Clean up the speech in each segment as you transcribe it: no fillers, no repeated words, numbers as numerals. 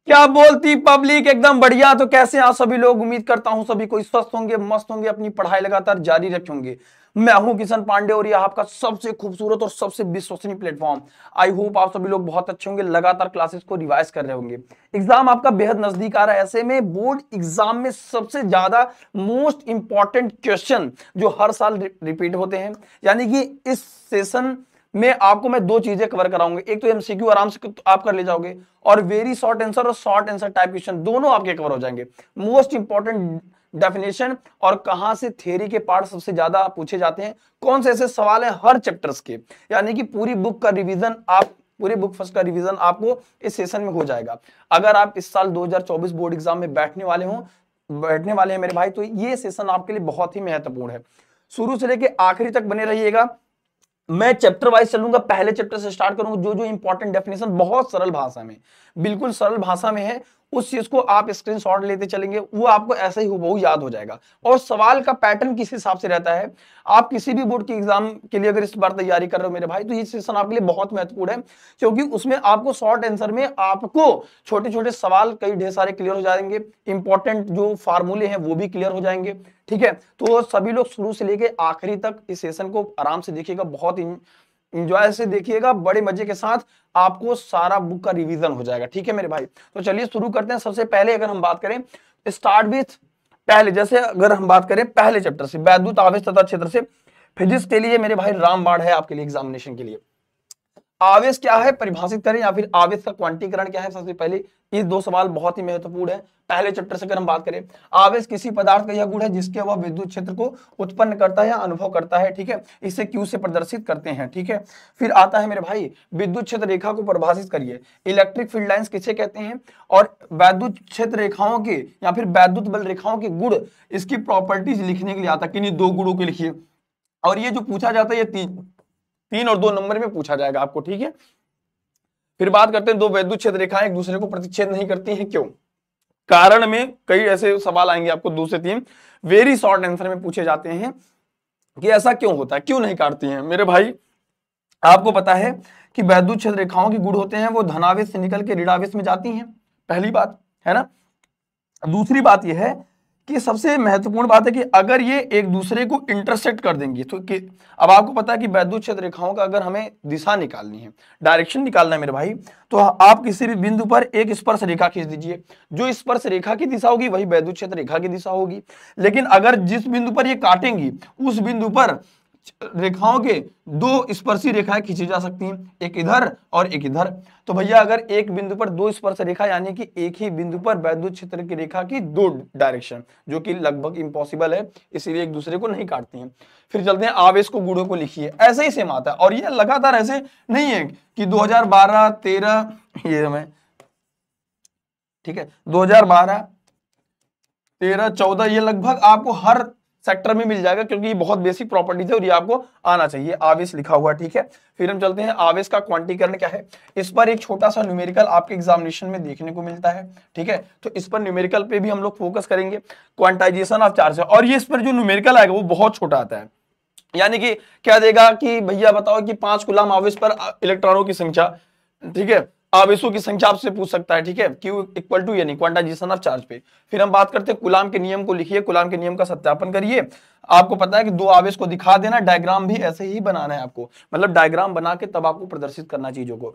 क्या बोलती पब्लिक, एकदम बढ़िया। तो कैसे हैं आप सभी लोग? उम्मीद करता हूं सभी को स्वस्थ होंगे, मस्त होंगे, अपनी पढ़ाई लगातार जारी रखेंगे। मैं हूं किशन पांडे और यह आपका सबसे खूबसूरत और सबसे विश्वसनीय प्लेटफॉर्म। आई होप आप सभी लोग बहुत अच्छे होंगे, लगातार क्लासेस को रिवाइज कर रहे होंगे। एग्जाम आपका बेहद नजदीक आ रहा है। ऐसे में बोर्ड एग्जाम में सबसे ज्यादा मोस्ट इंपॉर्टेंट क्वेश्चन जो हर साल रिपीट होते हैं, यानी कि इस सेशन में आपको मैं दो चीजें कवर कराऊंगा। एक तो एमसीक्यू आराम से आप कर ले जाओगे, और वेरी शॉर्ट आंसर और शॉर्ट आंसर टाइप क्वेश्चन दोनों आपके कवर हो जाएंगे। मोस्ट इंपॉर्टेंट डेफिनेशन और कहां से थ्योरी के पार्ट सबसे ज्यादा पूछे जाते हैं, कौन से ऐसे सवाल हैं हर चैप्टर्स के, यानी कि पूरी बुक का रिवीजन पूरे बुक फर्स्ट का रिवीजन आपको इस सेशन में हो जाएगा। अगर आप इस साल 2024 बोर्ड एग्जाम में बैठने वाले हैं मेरे भाई, तो ये सेशन आपके लिए बहुत ही महत्वपूर्ण है। शुरू से लेके आखिरी तक बने रहिएगा। मैं चैप्टर वाइज चलूंगा, पहले चैप्टर से स्टार्ट करूंगा। जो जो इंपॉर्टेंट डेफिनेशन बहुत सरल भाषा में, बिल्कुल सरल भाषा में है, उस चीज को आप स्क्रीनशॉट लेते चलेंगे, वो आपको ऐसे ही हूबहू याद हो जाएगा। और सवाल का पैटर्न किस हिसाब से रहता है, आप किसी भी बोर्ड के एग्जाम के लिए अगर इस बार तैयारी कर रहे हो मेरे भाई, तो ये सेशन आपके लिए बहुत महत्वपूर्ण है, क्योंकि उसमें आपको शॉर्ट आंसर में आपको छोटे छोटे सवाल कई ढेर सारे क्लियर हो जाएंगे, इंपॉर्टेंट जो फार्मूले हैं वो भी क्लियर हो जाएंगे। ठीक है, तो सभी लोग शुरू से लेके आखिरी तक इस सेशन को आराम से देखिएगा, बहुत इंजॉय से देखिएगा, बड़े मजे के साथ आपको सारा बुक का रिवीजन हो जाएगा। ठीक है मेरे भाई, तो चलिए शुरू करते हैं। सबसे पहले अगर हम बात करें, स्टार्ट विथ पहले, जैसे अगर हम बात करें पहले चैप्टर से, वैद्युत आवेश तथा क्षेत्र से, फिजिक्स के लिए मेरे भाई रामबाण है आपके लिए एग्जामिनेशन के लिए। आवेश क्या है परिभाषित करें, या फिर आवेश का क्वांटीकरण क्या है। सबसे पहले ये दो सवाल बहुत ही महत्वपूर्ण है। पहले चैप्टर से अगर हम बात करें, आवेश किसी पदार्थ का यह गुण है जिसके वह विद्युत क्षेत्र को उत्पन्न करता है या अनुभव करता है। ठीक है, इसे क्यू से प्रदर्शित करते हैं। ठीक है, फिर आता है मेरे भाई विद्युत क्षेत्र रेखा को परिभाषित करिए। इलेक्ट्रिक फील्ड लाइंस किसे कहते हैं, और वैद्युत क्षेत्र रेखाओं के या फिर वैद्युत बल रेखाओं के गुण, इसकी प्रॉपर्टीज लिखने के लिए आता है, किन्हीं दो गुणों के लिखिए। और ये जो पूछा जाता है, ये 3 और 2 नंबर में पूछा जाएगा आपको। ठीक है, फिर बात करते हैं दो वैद्युत क्षेत्र रेखाएं एक दूसरे को प्रतिच्छेद नहीं करती हैं, क्यों? कारण में कई ऐसे सवाल आएंगे आपको, 2 से 3 वेरी शॉर्ट आंसर में पूछे जाते हैं कि ऐसा क्यों होता है, क्यों नहीं काटती हैं। मेरे भाई आपको पता है कि वैद्युत क्षेत्र रेखाओं के गुण होते हैं वो धनावेश से निकल के ऋणावेश में जाती हैं, पहली बात है ना। दूसरी बात यह है कि सबसे महत्वपूर्ण बात है कि अगर ये एक दूसरे को इंटरसेक्ट कर देंगी तो अब आपको पता है कि वैद्युत क्षेत्र रेखाओं का अगर हमें दिशा निकालनी है, डायरेक्शन निकालना है मेरे भाई, तो आप किसी भी बिंदु पर एक स्पर्श रेखा खींच दीजिए। जो स्पर्श रेखा की दिशा होगी वही वैद्युत क्षेत्र रेखा की दिशा होगी। लेकिन अगर जिस बिंदु पर ये काटेंगी उस बिंदु पर रेखाओं के 2 स्पर्शी रेखाएं खींची जा सकती हैं, एक इधर और एक इधर। तो भैया अगर एक बिंदु पर 2 स्पर्श रेखा, यानी कि एक ही बिंदु पर वैद्युत क्षेत्र की रेखा की 2 डायरेक्शन, जो कि लगभग इम्पॉसिबल है, इसीलिए एक दूसरे को नहीं काटती हैं। फिर चलते हैं आवेश को गुणों को लिखिए, ऐसे ही सेम आता है। और ये लगातार ऐसे नहीं है कि 2012 13 ये हमें, ठीक है, 2012 13 14 ये लगभग आपको हर सेक्टर में मिल जाएगा, क्योंकि ये बहुत बेसिक प्रॉपर्टीज है और ये आपको आना चाहिए। आवेश लिखा हुआ, ठीक है। फिर हम चलते हैं आवेश का क्वांटीकरण क्या है। इस पर एक छोटा सा न्यूमेरिकल आपके एग्जामिनेशन में देखने को मिलता है, ठीक है। तो इस पर न्यूमेरिकल पे भी हम लोग फोकस करेंगे, क्वांटाइजेशन ऑफ चार्ज। और ये इस पर जो न्यूमेरिकल आएगा वो बहुत छोटा आता है, यानी कि क्या देगा कि भैया बताओ कि 5 कूलम आवेश पर इलेक्ट्रॉनों की संख्या, ठीक है, आवेशों की संख्या आपसे पूछ सकता है, ठीक है, Q इक्वल टू यानी क्वांटाइजेशन ऑफ चार्ज पे। फिर हम बात करते हैं कूलाम के नियम को लिखिए, कूलाम के नियम का सत्यापन करिए। आपको पता है कि 2 आवेश को दिखा देना, डायग्राम भी ऐसे ही बनाना है आपको, मतलब डायग्राम बना के तब आपको प्रदर्शित करना चीजों को।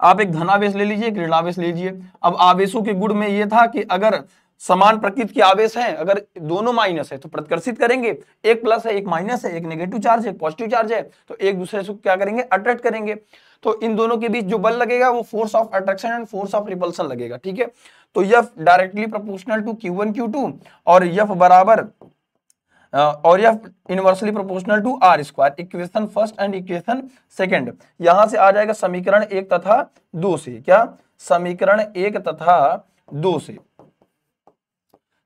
आप एक धनावेश ले लीजिए, एक ऋणावेश लीजिए। अब आवेशों के गुण में यह था कि अगर समान प्रकृति के आवेश हैं, अगर दोनों माइनस है तो प्रतिकर्षित करेंगे, एक प्लस है एक माइनस है, एक नेगेटिव चार्ज है एक पॉजिटिव चार्ज है, तो एक दूसरे से क्या करेंगे, अट्रैक्ट करेंगे। तो इन दोनों के बीच जो बल लगेगा वो force of attraction and force of repulsion लगेगा, ठीक है। तो F directly proportional to Q1 Q2 और F बराबर और F inversely proportional to R square. Equation first and equation second, यहां से आ जाएगा समीकरण 1 तथा 2 से। क्या? समीकरण 1 तथा 2 से,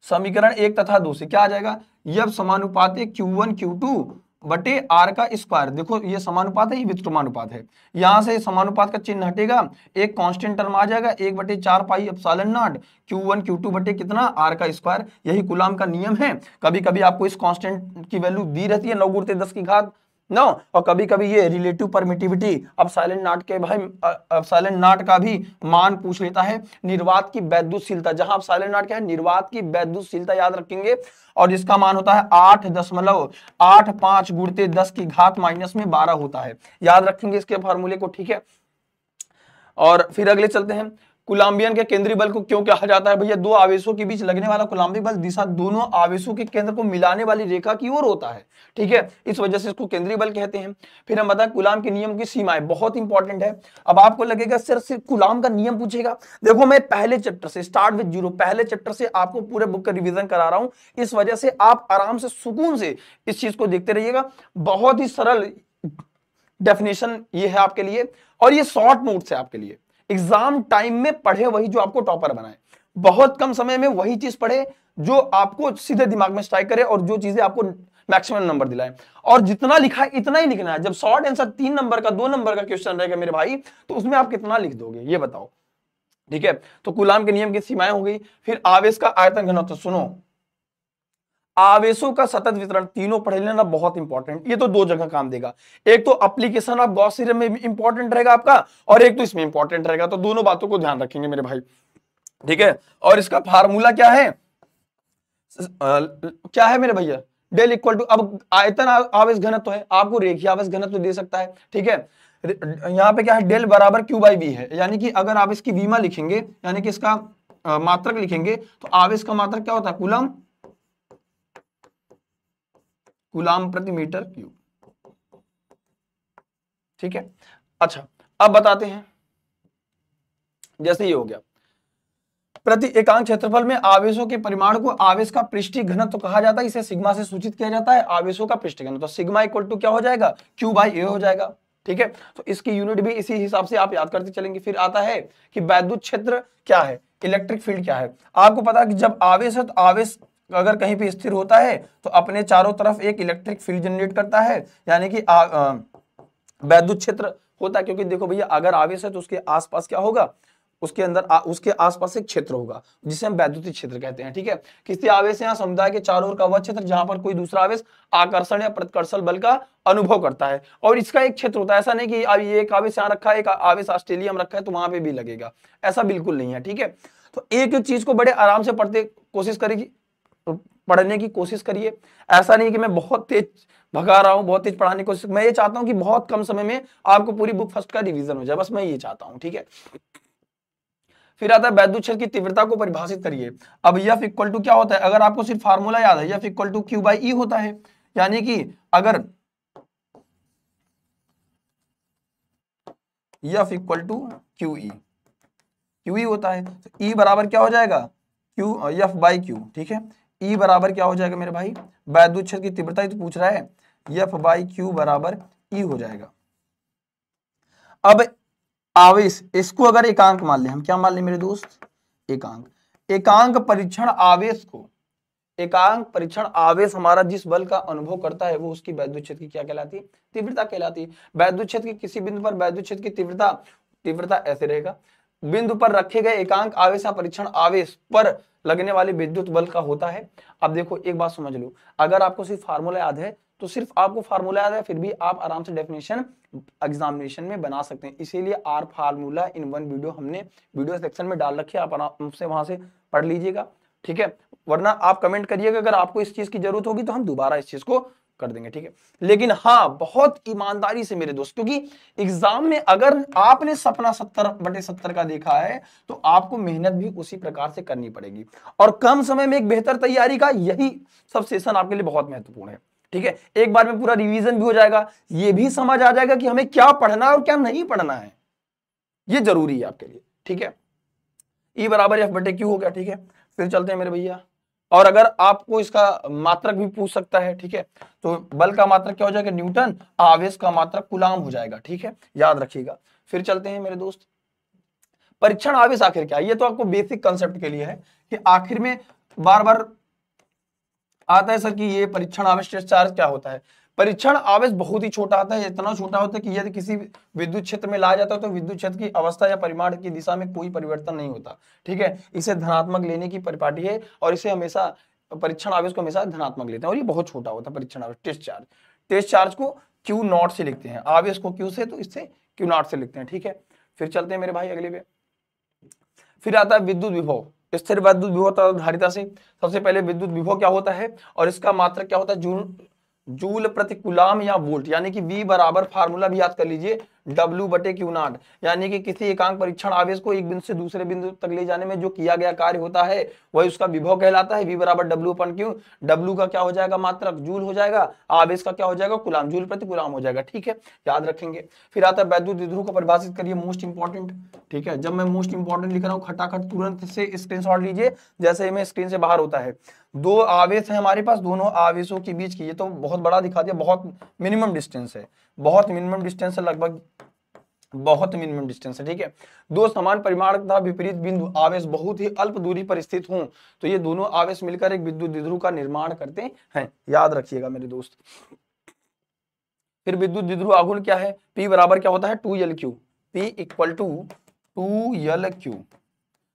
समीकरण 1 तथा 2 से क्या आ जाएगा, F समानुपाती Q1 Q2 बटे R का स्क्वायर। देखो ये समानुपात है, ये व्युत्क्रमानुपात है, यहां से समानुपात का चिन्ह हटेगा, एक कांस्टेंट टर्म आ जाएगा, 1/4 pi epsilon not Q1 Q2 बटे कितना, R का स्क्वायर। यही कूलाम का नियम है। कभी कभी आपको इस कांस्टेंट की वैल्यू दी रहती है 9 × 10 की घात नो। और कभी कभी ये रिलेटिव परमिटिविटी एप्सिलॉन नॉट के भाई एप्सिलॉन नॉट का भी मान पूछ लेता है। निर्वात की वैद्युतशीलता, जहां एप्सिलॉन नॉट क्या है, निर्वात की वैद्युतशीलता याद रखेंगे, और जिसका मान होता है 8.85 गुणित 10 की घात -12 होता है। याद रखेंगे इसके फार्मूले को, ठीक है। और फिर अगले चलते हैं, कूलम्बियन के केंद्रीय बल को क्यों कहा जाता है भैया, दो आवेशों के बीच लगने वाला कूलम्बिक बल दिशा दोनों आवेशों के केंद्र को मिलाने वाली रेखा की ओर होता है, ठीक है, इस वजह से इसको केंद्रीय बल कहते हैं। फिर हम बताएं कूलाम के नियम की सीमाएं, बहुत इंपॉर्टेंट है। अब आपको लगेगा सर सिर्फ कूलाम का नियम पूछेगा, देखो मैं पहले चैप्टर से स्टार्ट विद जीरो, पहले चैप्टर से आपको पूरे बुक का रिवीजन करा रहा हूं, इस वजह से आप आराम से सुकून से इस चीज को देखते रहिएगा। बहुत ही सरल डेफिनेशन ये है आपके लिए, और ये शॉर्ट नोट्स है आपके लिए। एग्जाम टाइम में पढ़े वही जो आपको टॉपर बनाए, बहुत कम समय में वही चीज पढ़े जो आपको सीधे दिमाग में स्ट्राइक करे और जो चीजें आपको मैक्सिमम नंबर दिलाए। और जितना लिखा है इतना ही लिखना है। जब शॉर्ट आंसर 3 नंबर का 2 नंबर का क्वेश्चन रहेगा मेरे भाई, तो उसमें आप कितना लिख दोगे ये बताओ, ठीक है। तो कूलाम के नियम की सीमाएं हो गई। फिर आवेश का आयतन घनत्व, सुनो आवेशों का सतत वितरण, तीनों पढ़ लेना बहुत इंपॉर्टेंट, ये तो 2 जगह काम देगा। एक तो एप्लीकेशन ऑफ गॉस थ्योरम में इंपॉर्टेंट रहेगा आपका, और एक तो इसमें इंपॉर्टेंट रहेगा, तो दोनों बातों को ध्यान रखेंगे मेरे भाई, ठीक है। और इसका फार्मूला क्या है, क्या है मेरे भैया, डेल इक्वल टू, अब आयतन आवेश घनत्व है, आपको रेखीय आवेश घनत्व दे सकता है, ठीक है। यहाँ पे क्या है, डेल बराबर क्यू बाई वी है, यानी कि अगर आप इसकी वीमा लिखेंगे, यानी कि इसका मात्रक लिखेंगे, तो आवेश का मात्रक क्या होता है, कूलम प्रति मीटर क्यूब, ठीक है। अच्छा अब बताते हैं, जैसे ये हो गया, प्रति एकांक क्षेत्रफल में आवेशों के परिमाण को आवेश का पृष्ठीय घनत्व कहा जाता है, इसे सिग्मा से सूचित किया जाता है, आवेशों का पृष्ठीय घनत्व, तो सिग्मा इक्वल टू क्या हो जाएगा, क्यू बाई ए हो जाएगा, ठीक है। तो इसकी यूनिट भी इसी हिसाब से आप याद करते चलेंगे। फिर आता है कि वैद्युत क्षेत्र क्या है, इलेक्ट्रिक फील्ड क्या है। आपको पता है कि जब आवेश है, तो आवेश अगर कहीं पे स्थिर होता है तो अपने चारों तरफ एक इलेक्ट्रिक फील्ड जनरेट करता है, यानी कि वैद्युत क्षेत्र होता है। क्योंकि देखो भैया, अगर आवेश है तो उसके आसपास क्या होगा, उसके अंदर उसके आसपास एक क्षेत्र होगा जिसे हम वैद्युतीय क्षेत्र कहते हैं, ठीक है। किसी आवेश या समुदाय के चारों ओर का वह क्षेत्र जहां पर कोई दूसरा आवेश आकर्षण या प्रतिकर्षण बल का अनुभव करता है, और इसका एक क्षेत्र होता है। ऐसा नहीं कि अब ये एक आवेश यहाँ रखा है, एक आवेश ऑस्ट्रेलिया में रखा है तो वहां पे भी लगेगा, ऐसा बिल्कुल नहीं है, ठीक है। तो एक एक चीज को बड़े आराम से पढ़ने की कोशिश करिए। ऐसा नहीं कि मैं बहुत तेज भगा रहा हूं, बहुत तेज पढ़ाने की कोशिश, मैं ये चाहता हूं कि बहुत कम समय में आपको पूरी बुक फर्स्ट का रिवीजन हो जाए, बस मैं ये चाहता हूं, ठीक है। फिर आता है वैद्युत क्षेत्र की तीव्रता को परिभाषित करिए। अब एफ इक्वल टू क्या होता है, अगर आपको सिर्फ फार्मूला याद है, F equal to Q by E होता है, यानी कि अगर F equal to Q E होता है, तो ई बराबर क्या हो जाएगा, क्यू एफ बाई क्यू, ठीक है। ई बराबर क्या हो जाएगा मेरे भाई, वैद्युत क्षेत्र की तीव्रता ही तो पूछ रहा है, एफ बाई क्यू बराबर ई हो जाएगा। अब आवेश, इसको अगर एकांक मान ले, हम क्या मान ले मेरे दोस्त, एकांक परीक्षण आवेश को, एकांक परीक्षण आवेश हमारा जिस बल का अनुभव करता है वो उसकी वैद्युत क्षेत्र की क्या कहलाती है, तीव्रता कहलाती है। वैद्युत क्षेत्र की किसी बिंदु पर वैद्युत क्षेत्र की तीव्रता ऐसे रहेगा, बिंदु पर रखे गए एकांक आवेश या परीक्षण आवेश पर लगने वाले विद्युत बल का होता है। अब देखो एक बात समझ लो, अगर आपको सिर्फ फार्मूला याद है तो सिर्फ आपको फार्मूला याद है, फिर भी आप आराम से डेफिनेशन एग्जामिनेशन में बना सकते हैं। इसीलिए our formula in one video हमने वीडियो सेक्शन में डाल रखी है, आप आराम से वहां से पढ़ लीजिएगा, ठीक है। वरना आप कमेंट करिएगा अगर आपको इस चीज की जरूरत होगी तो हम दोबारा इस चीज को कर देंगे, ठीक है। लेकिन हाँ, बहुत ईमानदारी से मेरे दोस्त, क्योंकि एग्जाम में अगर आपने सपना 70/70 का देखा है तो आपको मेहनत भी उसी प्रकार से करनी पड़ेगी, और कम समय में एक बेहतर तैयारी का यही सब सेशन आपके लिए बहुत महत्वपूर्ण है, ठीक है। एक बार में पूरा रिवीजन भी हो जाएगा, ये भी समझ आ जाएगा कि हमें क्या पढ़ना है और क्या नहीं पढ़ना है, ये जरूरी है आपके लिए, ठीक है। ई बराबर एफ बटे क्यू हो गया, ठीक है। फिर चलते हैं मेरे भैया, और अगर आपको इसका मात्रक भी पूछ सकता है, ठीक है, तो बल का मात्रक क्या हो जाएगा, न्यूटन, आवेश का मात्रक कूलाम हो जाएगा, ठीक है, याद रखिएगा। फिर चलते हैं मेरे दोस्त, परीक्षण आवेश आखिर क्या है, ये तो आपको बेसिक कंसेप्ट के लिए है कि आखिर में बार बार आता है सर कि ये परीक्षण आवेश टेस्ट चार्ज क्या होता है। परीक्षण आवेश बहुत ही छोटा आता है, इतना छोटा होता है कि यदि किसी विद्युत क्षेत्र में लाया जाता है तो विद्युत क्षेत्र की अवस्था या परिमाण की दिशा में कोई परिवर्तन नहीं होता, ठीक है। इसे धनात्मक लेने की परिपाटी है, और इसे हमेशा परीक्षण आवेश को हमेशा धनात्मक लेते हैं, और ये बहुत छोटा होता है परीक्षण आवेश टेस्ट चार्ज को क्यू नॉट से लिखते हैं, आवेश को क्यू से तो इससे क्यू नॉट से लिखते हैं, ठीक है। फिर चलते हैं मेरे भाई अगले पे। फिर आता है विद्युत विभव, स्थिर विद्युत विभव तथा धारिता से। सबसे पहले विद्युत विभव क्या होता है और इसका मात्रक क्या होता है, जूल प्रति कूलाम या वोल्ट, यानी कि V बराबर फार्मूला भी याद कर लीजिए W/Q0, यानी कि किसी एकांक परीक्षण आवेश को एक बिंदु से दूसरे बिंदु तक ले जाने में जो किया गया कार्य होता है वही उसका विभव कहलाता है। V बराबर W/Q, W का क्या हो जाएगा मात्रक जूल हो जाएगा, आवेश का क्या हो जाएगा कूलाम, जूल प्रति कूलाम हो जाएगा, ठीक है, याद रखेंगे। फिर आता है वैद्युत द्विध्रुव को परिभाषित करिए, मोस्ट इंपॉर्टेंट, ठीक है। जब मैं मोस्ट इंपॉर्टेंट लिख रहा हूँ खटाखट तुरंत से स्क्रीनशॉट लीजिए जैसे मैं स्क्रीन से बाहर होता है। दो आवेश है हमारे पास, दोनों आवेशों के बीच की, ये तो बहुत बड़ा दिखा दिया, बहुत मिनिमम डिस्टेंस है, बहुत मिनिमम डिस्टेंस है, लगभग बहुत मिनिमम डिस्टेंस है, ठीक है। दो समान परिमाण तथा विपरीत बिंदु आवेश बहुत ही अल्प दूरी पर स्थित हों तो ये दोनों आवेश मिलकर एक विद्युत द्विध्रुव का निर्माण करते हैं, याद रखिएगा मेरे दोस्त। फिर विद्युत द्विध्रुव आघूर्ण क्या है, P बराबर क्या होता है 2Lq, P equal to 2Lq,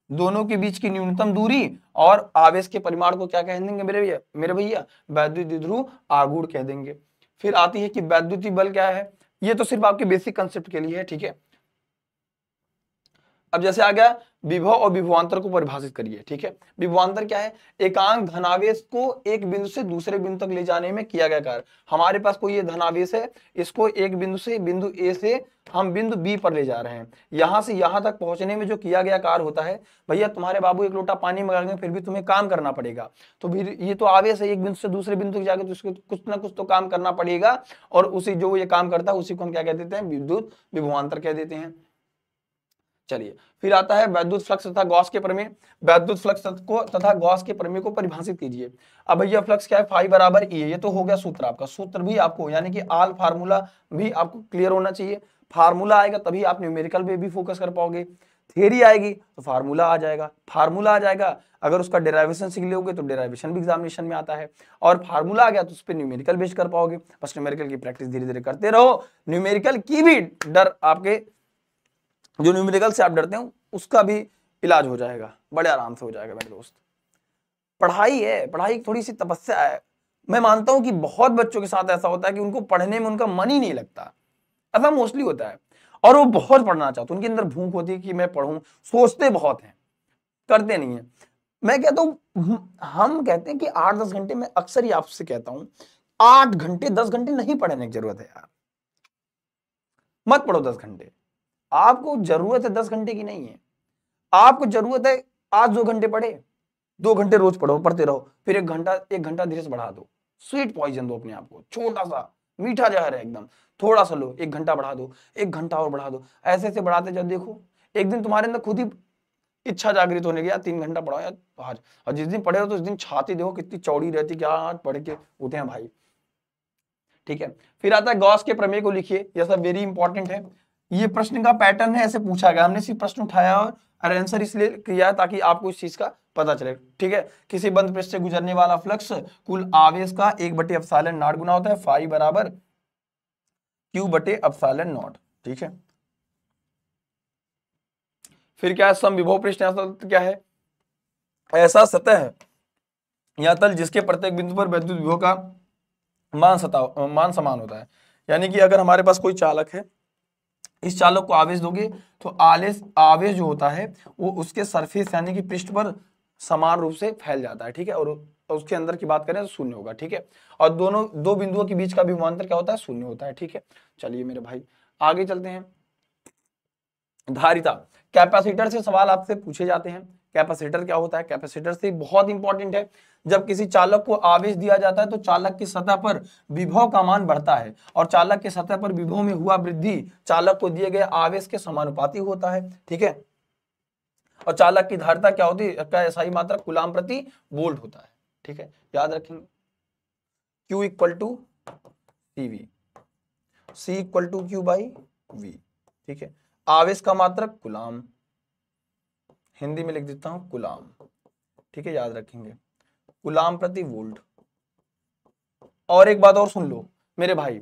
दोनों के बीच की न्यूनतम दूरी और आवेश के परिमाण को क्या कह देंगे मेरे भैया वैद्युत द्विध्रुव आघूर्ण कह देंगे। फिर आती है कि वैद्युतीय बल क्या है, ये तो सिर्फ आपके बेसिक कंसेप्ट के लिए है, ठीक है। अब जैसे आ गया विभव और विभवांतर को परिभाषित करिए, ठीक है। विभवांतर क्या है, एकांक धनावेश को एक बिंदु से दूसरे बिंदु तक ले जाने में किया गया कार्य। हमारे पास कोई ये धनावेश है, इसको एक बिंदु से बिंदु ए से हम बिंदु बी पर ले जा रहे हैं, यहां से यहां तक पहुंचने में जो किया गया कार्य होता है, भैया तुम्हारे बाबू एक लोटा पानी मंगाएंगे फिर भी तुम्हें काम करना पड़ेगा, तो फिर ये तो आवेश है, एक बिंदु से दूसरे बिंदु तक जाकर तो उसको कुछ ना कुछ तो काम करना पड़ेगा, और उसी जो ये काम करता है उसी को हम क्या कह देते हैं, विद्युत विभवांतर कह देते हैं। चलिए फिर आता है वैद्युत फ्लक्स तथा गॉस के प्रमेय, वैद्युत फ्लक्स को तथा गॉस के प्रमेय को परिभाषित कीजिए। अब भैया फ्लक्स क्या है, फाई बराबर ए, ये तो हो गया सूत्र आपका, सूत्र भी आपको यानी कि आल फार्मूला भी आपको क्लियर होना चाहिए, फार्मूला आएगा तभी आप न्यूमेरिकल पे भी फोकस कर पाओगे, थियरी आएगी तो फार्मूला आ जाएगा, फार्मूला आ जाएगा, अगर उसका डेरिवेशन सीख लोगे तो डेरिवेशन भी एग्जामिनेशन में आता है, और फार्मूला आ गया तो उस पर न्यूमेरिकल बेस कर पाओगे। बस न्यूमेरिकल की प्रैक्टिस धीरे धीरे करते रहो, न्यूमेरिकल की भी डर आपके जो न्यूमेरिकल से आप डरते हो उसका भी इलाज हो जाएगा, बड़े आराम से हो जाएगा मेरे दोस्त। पढ़ाई है, पढ़ाई थोड़ी सी तपस्या है, मैं मानता हूं कि बहुत बच्चों के साथ ऐसा होता है कि उनको पढ़ने में उनका मन ही नहीं लगता, ऐसा मोस्टली होता है, और वो बहुत पढ़ना चाहते हैं, उनके अंदर भूख होती है कि मैं पढ़ूं, सोचते बहुत हैं, करते नहीं है। मैं कहता हूं, हम कहते हैं कि 8-10 घंटे, मैं अक्सर ही आपसे कहता हूं 8 घंटे 10 घंटे नहीं पढ़ने की जरूरत है यार, मत पढ़ो 10 घंटे, आपको जरूरत है 10 घंटे की नहीं है, आपको जरूरत है आज 2 घंटे पढ़े, 2 घंटे रोज पढ़ो, पढ़ते रहो, फिर 1 घंटा धीरे से बढ़ा दो, स्वीट पॉइजन दो अपने आप को, छोटा सा मीठा जहर है एकदम, थोड़ा सा लो, 1 घंटा बढ़ा दो, 1 घंटा और बढ़ा दो, ऐसे ऐसे बढ़ाते जब देखो एक दिन तुम्हारे अंदर खुद ही इच्छा जागृत होने की, यार 3 घंटा पढ़ाओ यार आज, और जिस दिन पढ़े हो तो उस दिन छाती देखो कितनी चौड़ी रहती, क्या आज पढ़ के उठे हैं भाई, ठीक है। फिर आता है गॉस के प्रमेय को लिखिए, यह सब वेरी इंपॉर्टेंट है, ये प्रश्न का पैटर्न है, ऐसे पूछा गया, हमने सिर्फ प्रश्न उठाया और आंसर इसलिए किया ताकि आपको इस चीज का पता चले, ठीक है। किसी बंद पृष्ठ से गुजरने वाला फ्लक्स कुल आवेश का 1/ε0 गुना होता है, फाई बराबर Q/ε0, ठीक है। फिर क्या है, समविभव पृष्ठ क्या है, ऐसा सतह या तल जिसके प्रत्येक बिंदु पर वैद्युत विभव का मान समान होता है, यानी कि अगर हमारे पास कोई चालक है, इस चालक को आवेश दोगे तो आवेश जो होता है वो उसके सरफेस यानी कि पृष्ठ पर समान रूप से फैल जाता है, ठीक है, और उसके अंदर की बात करें तो शून्य होगा, ठीक है, और दोनों दो बिंदुओं के बीच का विभवांतर क्या होता है, शून्य होता है, ठीक है। चलिए मेरे भाई आगे चलते हैं। धारिता, कैपेसिटर से सवाल आपसे पूछे जाते हैं, कैपेसिटर क्या होता है, कैपेसिटर से बहुत इंपॉर्टेंट है, जब किसी चालक को आवेश दिया जाता है तो चालक की सतह पर विभव का मान बढ़ता है, और चालक के सतह पर विभव में हुआ वृद्धि चालक को दिए गए आवेश के समानुपाती होता है, ठीक है। और चालक की धारिता क्या होती है, इसका SI मात्रा कूलाम प्रति वोल्ट होता है, ठीक है, याद रखेंगे। Q equal to CV, C equal to Q/V, ठीक है। आवेश का मात्रक कूलाम, हिंदी में लिख देता हूं कूलाम, ठीक है, याद रखेंगे, कूलाम प्रति वोल्ट। और एक बात और सुन लो मेरे भाई,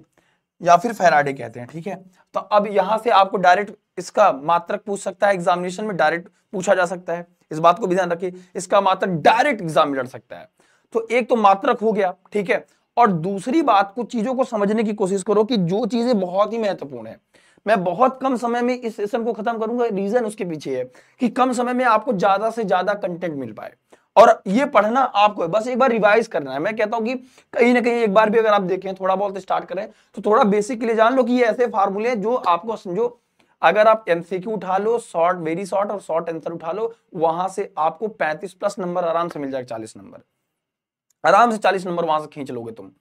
या फिर फैराडे कहते हैं, ठीक है। तो अब यहां से आपको डायरेक्ट इसका मात्रक पूछ सकता है, एग्जामिनेशन में डायरेक्ट पूछा जा सकता है, इस बात को भी ध्यान रखिए, इसका मात्रक डायरेक्ट एग्जाम में लड़ सकता है। तो एक तो मात्रक हो गया, ठीक है, और दूसरी बात, कुछ चीजों को समझने की कोशिश करो कि जो चीजें बहुत ही महत्वपूर्ण है। मैं बहुत कम समय में इस सेशन को खत्म करूंगा, रीजन उसके पीछे है कि कम समय में आपको ज्यादा से ज्यादा कंटेंट मिल पाए। और ये पढ़ना आपको है, बस एक बार रिवाइज करना है। मैं कहता हूं कि कहीं ना कहीं एक बार भी अगर आप देखें, थोड़ा बहुत स्टार्ट करें, तो थोड़ा बेसिक के लिए जान लो कि ये ऐसे फार्मूले हैं जो आपको समझो। अगर आप एमसीक्यू उठा लो, शॉर्ट, वेरी शॉर्ट और शॉर्ट आंसर उठा लो, वहां से आपको 35+ नंबर आराम से मिल जाएगा, 40 नंबर आराम से, 40 नंबर वहां से खींच लोगे तुम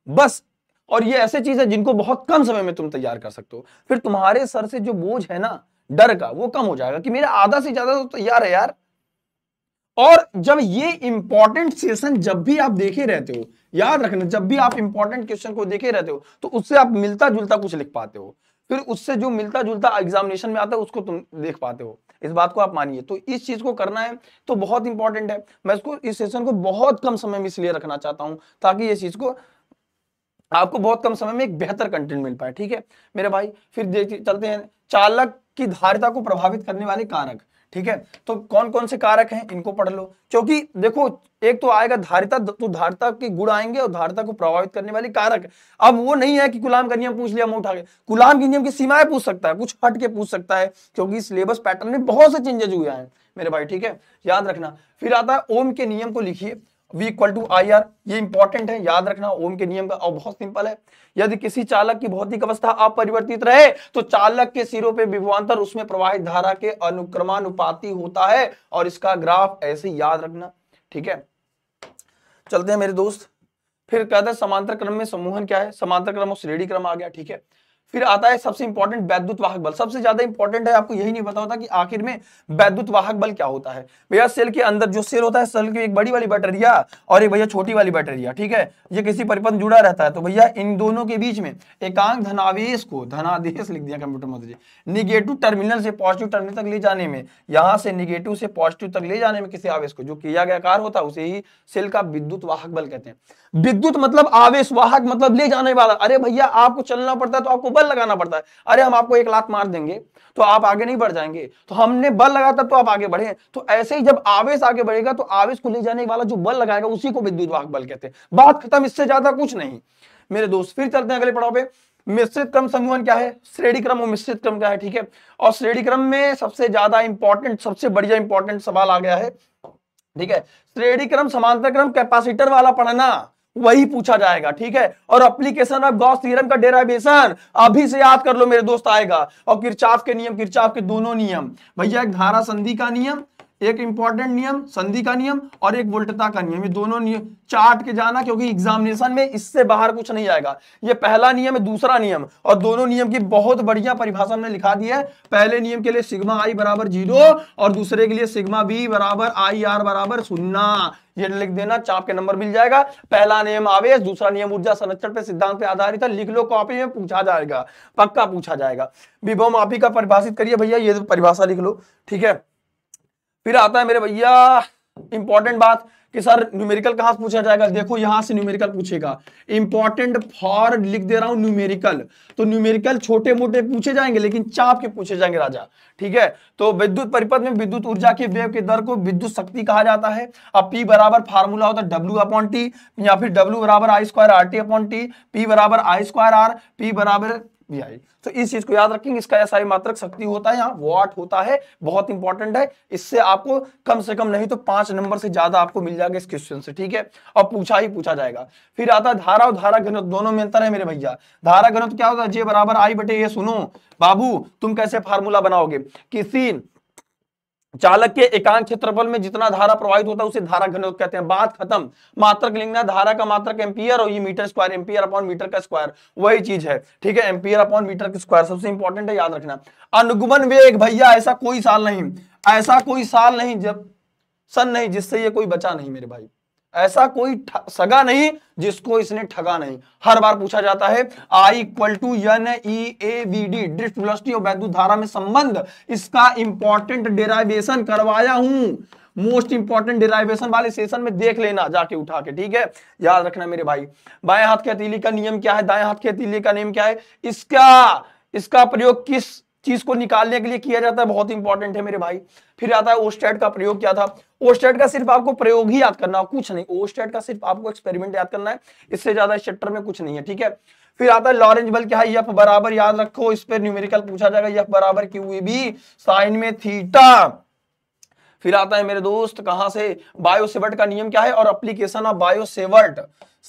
बस। और ये ऐसे चीज है जिनको बहुत कम समय में तुम तैयार कर सकते हो। फिर तुम्हारे सर से जो बोझ है ना डर का, वो कम हो जाएगा कि मेरा आधा से ज्यादा तो तैयार है यार। और जब ये इंपॉर्टेंट सेशन जब भी आप देखे रहते हो, याद रखना, जब भी आप इंपॉर्टेंट क्वेश्चन को देखे रहते हो तो उससे आप मिलता जुलता कुछ लिख पाते हो, फिर उससे जो मिलता जुलता एग्जामिनेशन में आता है उसको तुम देख पाते हो। इस बात को आप मानिए। तो इस चीज को करना है तो बहुत इंपॉर्टेंट है। मैं इसको, इस सेशन को बहुत कम समय में इसलिए रखना चाहता हूं ताकि ये चीज को आपको बहुत कम समय में एक बेहतर कंटेंट मिल पाए। ठीक है मेरे भाई, फिर देखते चलते हैं चालक की धारिता को प्रभावित करने वाले कारक। ठीक है, तो कौन कौन से कारक हैं इनको पढ़ लो, क्योंकि देखो एक तो आएगा धारिता, तो धारिता के गुण आएंगे और धारिता को प्रभावित करने वाले कारक। अब वो नहीं है कि कूलाम का नियम पूछ लिया हम उठा के, कूलाम के नियम की सीमाएं पूछ सकता है, कुछ हट के पूछ सकता है, क्योंकि सिलेबस पैटर्न में बहुत से चेंजेस हुए हैं मेरे भाई। ठीक है, याद रखना। फिर आता है ओम के नियम को लिखिए, V = IR, ये इंपॉर्टेंट है, याद रखना ओम के नियम का। और बहुत सिंपल है, यदि किसी चालक की भौतिक अवस्था अपरिवर्तित रहे तो चालक के सिरों पे विभवांतर उसमें प्रवाहित धारा के अनुक्रमानुपाती होता है, और इसका ग्राफ ऐसे याद रखना। ठीक है, चलते हैं मेरे दोस्त। फिर कहते हैं समांतर क्रम में समूहन क्या है, समांतर क्रम और श्रेणी क्रम आ गया। ठीक है, फिर आता है सबसे इंपॉर्टेंट वैद्युत वाहक बल। सबसे ज्यादा इंपॉर्टेंट है, आपको यही नहीं पता होता कि आखिर में वैद्युत वाहक बल क्या होता है। भैया सेल के अंदर जो सेल होता है, सेल की एक बड़ी वाली बैटरिया और एक भैया छोटी वाली बैटरिया। ठीक है, ये किसी परिपथ जुड़ा रहता है, तो भैया इन दोनों के बीच में एकांक धनावेश को, धनादेश लिख दिया कंप्यूटर में, निगेटिव टर्मिनल से पॉजिटिव टर्मिनल तक ले जाने में, यहां से निगेटिव से पॉजिटिव तक ले जाने में किसी आवेश को जो किया गया कार्य होता है उसे ही सेल का विद्युत वाहक बल कहते हैं। विद्युत मतलब आवेश, वाहक मतलब ले जाने वाला। अरे भैया आपको चलना पड़ता है तो आपको बल लगाना पड़ता है। अरे हम आपको एक लात मार देंगे तो आप आगे नहीं बढ़ जाएंगे, तो हमने बल लगाया तो आप आगे बढ़े। तो ऐसे ही जब आवेश आगे बढ़ेगा तो आवेश को ले जाने वाला जो बल लगाएगा उसी को विद्युत वाहक बल कहते हैं। बात खत्म, इससे ज्यादा कुछ नहीं मेरे दोस्त। फिर चलते हैं अगले पड़ाव पे। मिश्रित क्रम समूहन क्या है, श्रेणी क्रम और मिश्रित क्रम क्या है। ठीक है, और श्रेणी क्रम में सबसे ज्यादा इंपॉर्टेंट, सबसे बढ़िया इंपॉर्टेंट सवाल आ गया है। ठीक है, श्रेणी क्रम, समांतर क्रम, कैपेसिटर वाला पढ़ना, वही पूछा जाएगा। ठीक है, और एप्लीकेशन ऑफ गॉस थ्योरम का डेरिवेशन अभी से याद कर लो मेरे दोस्त, आएगा। और किरचॉफ के नियम, किरचॉफ के दोनों नियम भैया, एक धारा संधि का नियम, एक इंपॉर्टेंट नियम संधि का नियम, और एक वोल्टता का नियम। ये दोनों नियम चार्ट के जाना, क्योंकि एग्जामिनेशन में इससे बाहर कुछ नहीं आएगा। ये पहला नियम है, दूसरा नियम, और दोनों नियम की बहुत बढ़िया परिभाषा हमने लिखा दी है। पहले नियम के लिए सिग्मा I = 0 और दूसरे के लिए सिग्मा B = IR = 0। ये लिख देना, चाप के नंबर मिल जाएगा। पहला नियम आवेश, दूसरा नियम ऊर्जा संरक्षण पे सिद्धांत पे आधारित है। लिख लो कॉपी में, पूछा जाएगा, पक्का पूछा जाएगा। विभव मापी का परिभाषित करिए भैया, ये परिभाषा लिख लो। ठीक है, फिर आता है मेरे भैया इंपॉर्टेंट बात कि सर न्यूमेरिकल कहां से पूछा जाएगा। देखो यहां से न्यूमेरिकल पूछेगा, इंपॉर्टेंट फॉर लिख दे रहा हूं न्यूमेरिकल। तो न्यूमेरिकल छोटे मोटे पूछे जाएंगे लेकिन चाप के पूछे जाएंगे राजा। ठीक है, तो विद्युत परिपथ में विद्युत ऊर्जा के वेव के दर को विद्युत शक्ति कहा जाता है। अब P बराबर फार्मूला होता है W/T, या फिर W = I² RT/T, P = I² R, P = VI। तो इस चीज को याद रखेंगे, इसका SI मात्रक शक्ति होता है, यहाँ वाट होता है, बहुत इंपॉर्टेंट है। इससे आपको कम से कम नहीं तो 5 नंबर से ज्यादा आपको मिल जाएगा इस क्वेश्चन से। ठीक है, और पूछा ही पूछा जाएगा। फिर आता है धारा और धारा घनत्व, दोनों में अंतर है मेरे भैया। धारा घनत्व क्या होता है, J = I/A। सुनो बाबू, तुम कैसे फार्मूला बनाओगे, किसी चालक के एकांक क्षेत्रफल में जितना धारा प्रवाहित होता है उसे धारा घनत्व कहते हैं। बात खत्म। मात्रक लिखना, धारा का मात्रक एम्पियर और ये मीटर², एम्पियर/मीटर², वही चीज है। ठीक है, एम्पियर/मीटर², सबसे इंपॉर्टेंट है, याद रखना। अनुगमन वेग भैया, ऐसा कोई साल नहीं, ऐसा कोई साल नहीं, जब सन नहीं जिससे ये कोई बचा नहीं मेरे भाई, ऐसा कोई सगा नहीं जिसको इसने ठगा नहीं। हर बार पूछा जाता है I = NEAVD, ड्रिफ्ट वेलोसिटी और वैद्युत धारा में संबंध। इसका इंपॉर्टेंट डेरिवेशन करवाया हूं, मोस्ट इंपॉर्टेंट डेरिवेशन वाले सेशन में देख लेना जाके उठा के। ठीक है, याद रखना मेरे भाई। बाएं हाथ के हथेली का नियम क्या है, दाएं हाथ के हथेली का नियम क्या है, इसका प्रयोग किस चीज को निकालने के लिए किया जाता है, बहुत इंपॉर्टेंट है मेरे भाई। फिर आता है ओस्टेट का प्रयोग क्या था। ओस्टेट का सिर्फ आपको प्रयोग ही याद करना, कुछ नहीं। ओस्टेट का सिर्फ आपको एक्सपेरिमेंट याद करना है, इससे ज्यादा इस चैप्टर में कुछ नहीं है, ठीक है। फिर आता है लॉरेंज बल क्या है, एफ बराबर, याद रखो इस पर न्यूमेरिकल पूछा जाएगा, एफ बराबर QEB साइन में थीटा। फिर आता है मेरे दोस्त कहां से, बायोसेवर्ट का नियम क्या है और application of Biot Savart,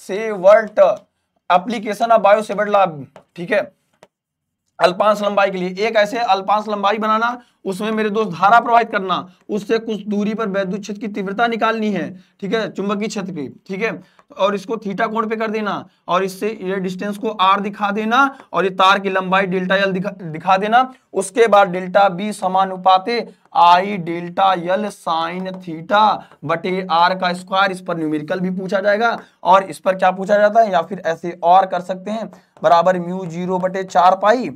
Savart application of Biot Savart law, ठीक है। अल्पांश लंबाई के लिए एक ऐसे अल्पांश लंबाई बनाना, उसमें मेरे दोस्त धारा प्रवाहित करना, उससे कुछ दूरी पर वैद्युत क्षेत्र की तीव्रता निकालनी है, ठीक है, चुंबकीय क्षेत्र की, ठीक है, और इसको थीटा कोण पे कर देना, और इससे ये डिस्टेंस को r दिखा देना, और ये तार की लंबाई डेल्टा एल दिखा देना। उसके बाद डेल्टा बी समानुपाते आई डेल्टा एल साइन थीटा बटे r का स्क्वायर। इस पर न्यूमेरिकल भी पूछा जाएगा, और इस पर क्या पूछा जाता है, या फिर ऐसे और कर सकते हैं, बराबर म्यू 0 बटे 4 पाई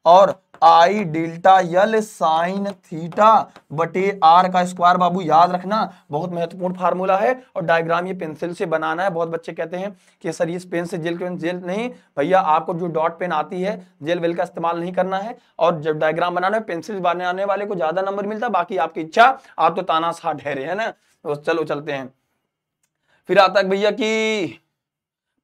और आई डेल्टा एल साइन थीटा बटे r का स्क्वायर। बाबू याद रखना, बहुत महत्वपूर्ण फार्मूला है, और डायग्राम ये पेंसिल से बनाना है। बहुत बच्चे कहते हैं कि सर इस पेन से जेल पेन, जेल नहीं भैया, आपको जो डॉट पेन आती है जेल वेल का इस्तेमाल नहीं करना है, और जब डायग्राम बनाना है पेंसिल बनाने वाले को ज्यादा नंबर मिलता है, बाकी आपकी इच्छा, आप तो तानाशाह ठहरे है ना। तो चलो चलते हैं। फिर आता है भैया कि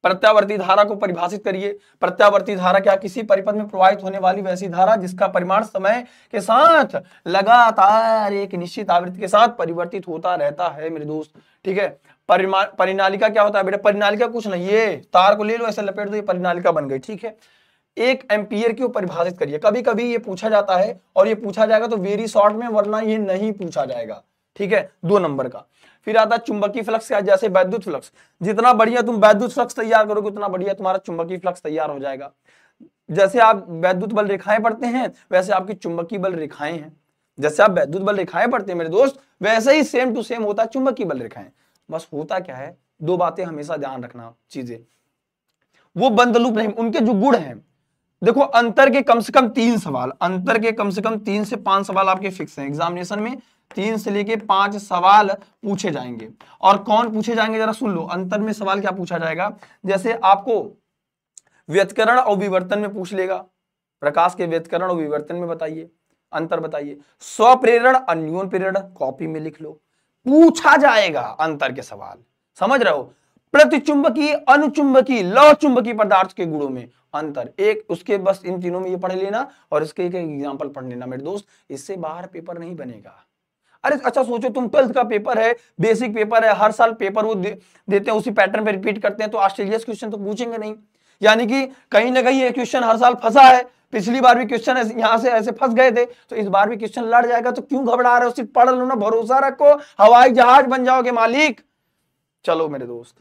प्रत्यावर्ती धारा को परिभाषित करिए। प्रत्यावर्ती धारा क्या, किसी परिपथ में प्रवाहित होने वाली वैसी धारा जिसका परिमाण समय के साथ लगातार एक निश्चित आवृत्ति के साथ परिवर्तित होता रहता है मेरे दोस्त, ठीक है। परिनालिका क्या होता है बेटा, परिनालिका कुछ नहीं, ये तार को ले लो ऐसे लपेट दो, ये परिनालिका बन गई, ठीक है। 1 एम्पियर को परिभाषित करिए। कभी कभी ये पूछा जाता है, और ये पूछा जाएगा तो वेरी शॉर्ट में, वरना ये नहीं पूछा जाएगा, ठीक है, 2 नंबर का। फिर आता है चुंबकीय फ्लक्स का, जैसे वैद्युत फ्लक्स, जितना बढ़िया तुम वैद्युत फ्लक्स तैयार करोगे उतना बढ़िया तुम्हारा चुंबकीय फ्लक्स तैयार हो जाएगा। जैसे आप वैद्युत बल रेखाएं पढ़ते हैं वैसे आपकी चुंबकीय बल रेखाएं हैं, जैसे आप वैद्युत बल रेखाएं पढ़ते हैं मेरे दोस्त, वैसे ही सेम टू सेम होता है चुंबकीय बल रेखाएं। बस होता क्या है, 2 बातें हमेशा ध्यान रखना, चीजें वो बंद लूप नहीं, उनके जो गुण हैं, देखो अंतर के कम से कम 3 सवाल, अंतर के कम से कम 3 से 5 सवाल आपके फिक्स हैं एग्जामिनेशन में, 3 से लेके 5 सवाल पूछे जाएंगे। और कौन पूछे जाएंगे जरा सुन लो, अंतर में सवाल क्या पूछा जाएगा, जैसे आपको व्यतिकरण और विवर्तन में पूछ लेगा, प्रकाश के व्यतिकरण और विवर्तन में बताइए, अंतर बताइए। स्वप्रेरण अन्योन प्रेरण कॉपी में लिख लो, पूछा जाएगा अंतर के सवाल, समझ रहे हो। प्रतिचुंबकीय अनुचुंबकीय लौ चुंबकीय पदार्थ के गुणों में अंतर, एक उसके बस इन तीनों में ये पढ़ लेना, और इसके एक एग्जांपल पढ़ लेना मेरे दोस्त, इससे बाहर पेपर नहीं बनेगा। अरे अच्छा सोचो, तुम 12th का पेपर है, बेसिक पेपर है, हर साल पेपर वो देते हैं, उसी पैटर्न पे रिपीट करते हैं, तो ऑस्ट्रेलिया क्वेश्चन तो पूछेंगे नहीं, यानी कि कहीं ना कहीं ये क्वेश्चन हर साल फंसा है। पिछली बार भी क्वेश्चन यहां से ऐसे फंस गए थे, तो इस बार भी क्वेश्चन लड़ जाएगा, तो क्यों घबरा रहे हो, सिर्फ पढ़ लो ना, भरोसा रखो, हवाई जहाज बन जाओगे मालिक। चलो मेरे दोस्त,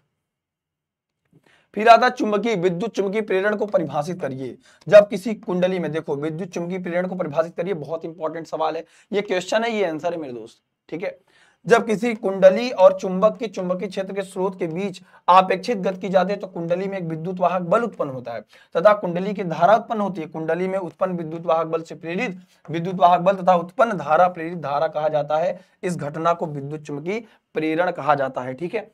फिर आता चुंबकीय विद्युत चुंबकीय प्रेरण को परिभाषित करिए। जब किसी कुंडली में, देखो विद्युत चुंबकीय प्रेरण को परिभाषित करिए, बहुत इंपॉर्टेंट सवाल है, ये क्वेश्चन है, ये आंसर है मेरे दोस्त, ठीक है। जब किसी कुंडली और चुंबक के चुंबकीय क्षेत्र के स्रोत के बीच अपेक्षित गति की जाती है तो कुंडली में एक विद्युत वाहक बल उत्पन्न होता है तथा कुंडली की धारा उत्पन्न होती है। कुंडली में उत्पन्न विद्युत वाहक बल से प्रेरित विद्युत वाहक बल तथा उत्पन्न धारा प्रेरित धारा कहा जाता है। इस घटना को विद्युत चुंबकीय प्रेरण कहा जाता है, ठीक है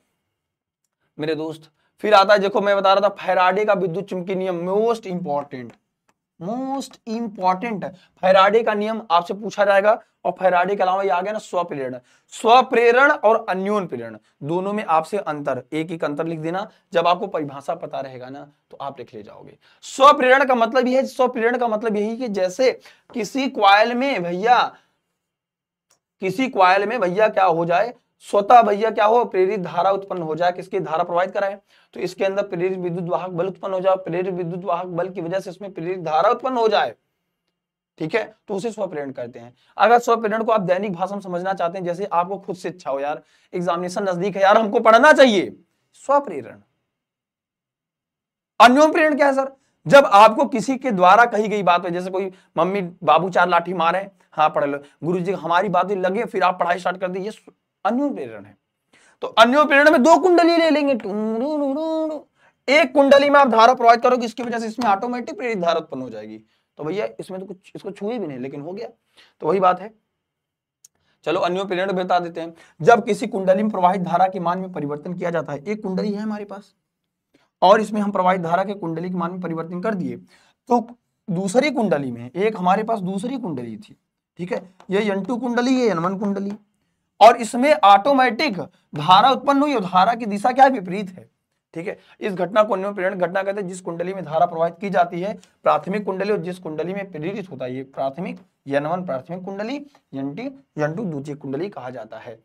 मेरे दोस्त। फिर आता है, देखो मैं बता रहा था फैराडे का विद्युत चुंबकीय नियम, मोस्ट इंपॉर्टेंट फैराडे का नियम आपसे पूछा जाएगा। और फैराडे के अलावा ये आ गया ना स्वप्रेरण और अन्योन प्रेरण, दोनों में आपसे अंतर, एक अंतर लिख देना, जब आपको परिभाषा पता रहेगा ना तो आप लिख ले जाओगे। स्वप्रेरण का मतलब यह है, स्वप्रेरण का मतलब यही कि जैसे किसी कॉइल में भैया क्या हो जाए, स्वतः भैया क्या हो, प्रेरित धारा उत्पन्न हो जाए, किसकी धारा प्रवाहित कराए, तो इसके अंदर प्रेरित विद्युत वाहक बल उत्पन्न हो जाए, प्रेरित विद्युत वाहक बल की वजह से इसमें प्रेरित धारा उत्पन्न हो जाए, ठीक है, तो उसे स्वप्रेरण कहते हैं। अगर स्वप्रेरण को आप दैनिक भाषा में समझना चाहते हैं, जैसे आपको खुद से इच्छा हो यार, एग्जामिनेशन नजदीक है यार, हमको पढ़ना चाहिए, स्वप्रेरण। अन्योन प्रेरण क्या है सर, जब आपको किसी के द्वारा कही गई बात है, जैसे कोई मम्मी बाबू 4 लाठी मारे, हाँ पढ़ लो, गुरुजी हमारी बातें लगे, फिर आप पढ़ाई स्टार्ट कर दी, ये अन्योन प्रेरण है। तो अन्योन प्रेरण में 2 कुंडली ले लेंगे, एक कुंडली में आप धारा प्रवाहित करोगे, इसकी वजह से इसमें ऑटोमेटिक प्रेरित धारा उत्पन्न हो जाएगी, तो भैया इसमें तो कुछ इसको छुए भी नहीं, लेकिन हो गया, तो वही बात है। चलो अन्योन प्रेरण बता देते हैं। जब किसी कुंडली में प्रवाहित धारा के मान में परिवर्तन किया जाता है, एक कुंडली है हमारे पास और इसमें हम प्रवाहित धारा के कुंडली के मान में परिवर्तन कर दिए, तो दूसरी कुंडली में, एक हमारे पास दूसरी कुंडली थी, ठीक है, ये N2 कुंडली, ये N1 कुंडली, और इसमें ऑटोमेटिक धारा उत्पन्न हुई और धारा की दिशा क्या है, विपरीत है, ठीक है। इस घटना को अन्वय प्रेरण घटना कहते हैं, जिस कुंडली में धारा प्रवाहित की जाती है प्राथमिक कुंडली, और जिस कुंडली में प्रेरित होता है ये प्राथमिक, N1 प्राथमिक कुंडली, N2 द्वितीय कुंडली कहा जाता है,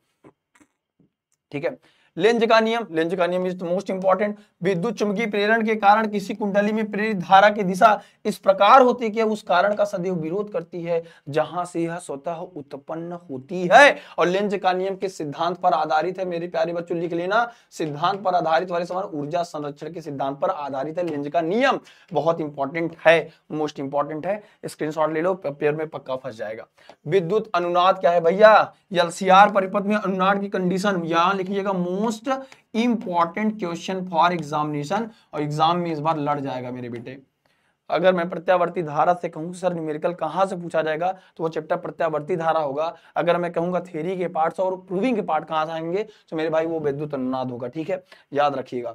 ठीक है। लेंज का नियम इज द मोस्ट इंपॉर्टेंट। विद्युत चुंबकीय प्रेरण के कारण किसी कुंडली में प्रेरित धारा की दिशा इस प्रकार होती है कि उस कारण का सदैव विरोध करती है जहां से यह स्वतः उत्पन्न होती है। और लेंज का नियम के सिद्धांत पर आधारित है, मेरे प्यारे बच्चों लिख लेना, सिद्धांत पर आधारित वाले समान ऊर्जा संरक्षण के सिद्धांत पर आधारित है लेंज का नियम, बहुत इंपॉर्टेंट है, मोस्ट इंपॉर्टेंट है, स्क्रीनशॉट ले लो, पेपर में पक्का फंस जाएगा। विद्युत अनुनाद क्या है भैया, LCR परिपथ में अनुनाद की कंडीशन, यहां लिखिएगा most important question for examination, और एग्जाम में इस बार लड़ जाएगा मेरे बेटे। अगर मैं प्रत्यावर्ती धारा से कहूं सर न्यूमेरिकल कहां से पूछा जाएगा, तो वो चैप्टर प्रत्यावर्ती धारा होगा। अगर मैं कहूंगा थ्योरी के पार्ट्स और प्रूविंग के पार्ट कहां से आएंगे, तो मेरे भाई वो विद्युत अनुनाद होगा, ठीक है, याद रखिएगा।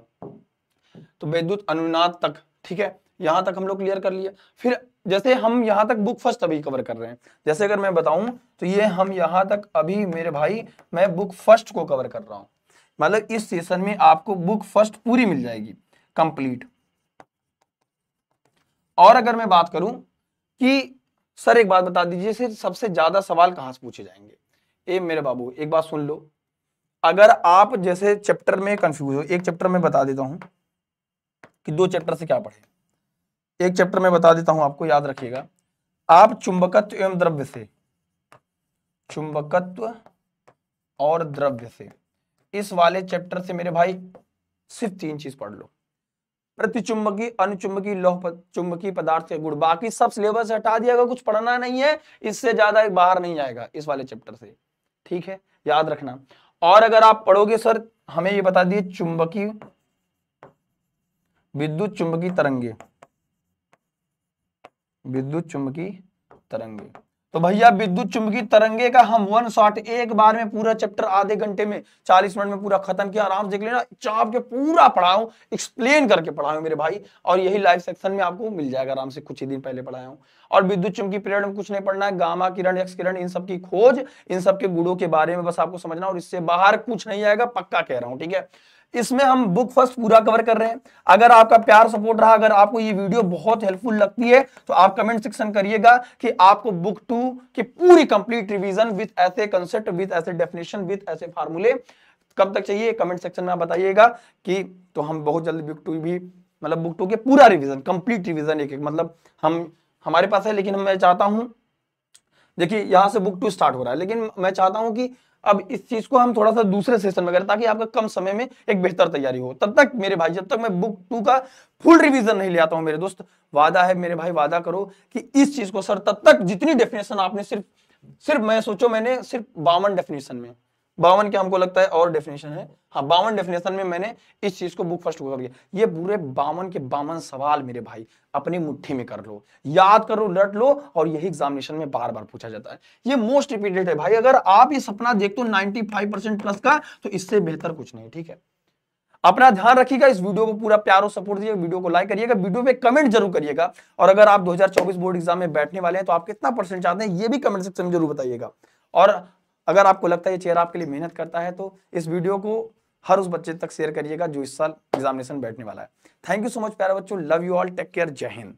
तो विद्युत अनुनाद तक, ठीक है, यहां तक हम लोग क्लियर कर लिया। फिर जैसे हम यहां तक बुक फर्स्ट अभी कवर कर रहे हैं, जैसे अगर मैं बताऊं तो ये हम यहां तक अभी मेरे भाई मैं बुक फर्स्ट को कवर कर रहा हूं, मतलब इस सेशन में आपको बुक फर्स्ट पूरी मिल जाएगी कंप्लीट। और अगर मैं बात करूं कि सर एक बात बता दीजिए, सिर्फ सबसे ज्यादा सवाल कहां से पूछे जाएंगे, ए मेरे बाबू एक बात सुन लो, अगर आप जैसे चैप्टर में कंफ्यूज हो, एक चैप्टर में बता देता हूं कि 2 चैप्टर से क्या पढ़े, एक चैप्टर में बता देता हूं आपको, याद रखिएगा, आप चुंबकत्व एवं द्रव्य से, चुंबकत्व और द्रव्य से, इस वाले चैप्टर से मेरे भाई सिर्फ 3 चीज पढ़ लो, प्रतिचुंबकीय, अनुचुंबकीय, लौह चुंबकीय पदार्थ के गुण, बाकी सब सिलेबस से हटा दिया, कुछ पढ़ना नहीं है, इससे ज्यादा बाहर नहीं जाएगा इस वाले चैप्टर से, ठीक है, याद रखना। और अगर आप पढ़ोगे सर हमें ये बता दिए चुंबकीय, विद्युत चुंबकीय तरंगे, विद्युत चुंबकीय तरंगे, तो भैया विद्युत चुंबकीय तरंगे का हम 1 शॉट एक बार में पूरा चैप्टर आधे घंटे में 40 मिनट में पूरा खत्म किया, आराम से देख लेना, चाप के पूरा पढ़ाऊं, एक्सप्लेन करके पढ़ाऊं मेरे भाई, और यही लाइव सेक्शन में आपको मिल जाएगा आराम से, कुछ ही दिन पहले पढ़ाया हूं। और विद्युत चुंबकीय प्रेरण में कुछ नहीं पढ़ना है, गामा किरण, एक्स किरण, इन सब की खोज, इन सब के गुणों के बारे में बस आपको समझना, और इससे बाहर कुछ नहीं आएगा, पक्का कह रहा हूं, ठीक है। इसमें हम बुक फर्स्ट पूरा कवर कर रहे हैं। अगर आपका प्यार सपोर्ट रहा, अगर आपको ये वीडियो बहुत हेल्पफुल लगती है तो आप कमेंट सेक्शन करिएगा कि आपको बुक 2 की पूरी कंप्लीट रिवीजन विद ऐसे कंसेप्ट, विद ऐसे डेफिनेशन, विद ऐसे फार्मूले कब तक चाहिए, कमेंट सेक्शन में आप बताइएगा कि, तो हम बहुत जल्दी बुक 2 भी, मतलब बुक 2 के पूरा रिवीजन, कंप्लीट रिवीजन एक एक, मतलब हम हमारे पास है, लेकिन मैं चाहता हूं, देखिए यहां से बुक 2 स्टार्ट हो रहा है, लेकिन मैं चाहता हूं कि अब इस चीज को हम थोड़ा सा दूसरे सेशन में करें ताकि आपका कम समय में एक बेहतर तैयारी हो। तब तक मेरे भाई, जब तक मैं बुक 2 का फुल रिवीजन नहीं ले आता हूं मेरे दोस्त, वादा है मेरे भाई, वादा करो कि इस चीज को सर, तब तक जितनी डेफिनेशन आपने सिर्फ मैं सोचो, मैंने सिर्फ 52 डेफिनेशन में, 52 के हमको लगता है और डेफिनेशन है, हाँ 52 डेफिनेशन में मैंने इस चीज को बुक फर्स्ट को कर लिया। ये पूरे 52 के 52 सवाल मेरे भाई अपनी मुट्ठी में कर लो, याद करो, रट लो, और यही एग्जामिनेशन में बार बार पूछा जाता है। ये मोस्ट रिपीटेड है भाई, अगर आप ये सपना देखते हो 95% प्लस का, तो इससे बेहतर कुछ नहीं, ठीक है। अपना ध्यान रखिएगा, इस वीडियो को पूरा प्यार और सपोर्ट दीजिएगा, वीडियो को लाइक करिएगा, वीडियो पे कमेंट जरूर करिएगा, और अगर आप 2024 बोर्ड एग्जाम में बैठने वाले हैं तो आप कितना परसेंट चाहते हैं ये भी कमेंट सेक्शन में जरूर बताइएगा। और अगर आपको लगता है ये चेहरा आपके लिए मेहनत करता है तो इस वीडियो को हर उस बच्चे तक शेयर करिएगा जो इस साल एग्जामिनेशन बैठने वाला है। थैंक यू सो मच प्यारे बच्चों, love you all, take care, जय हिंद।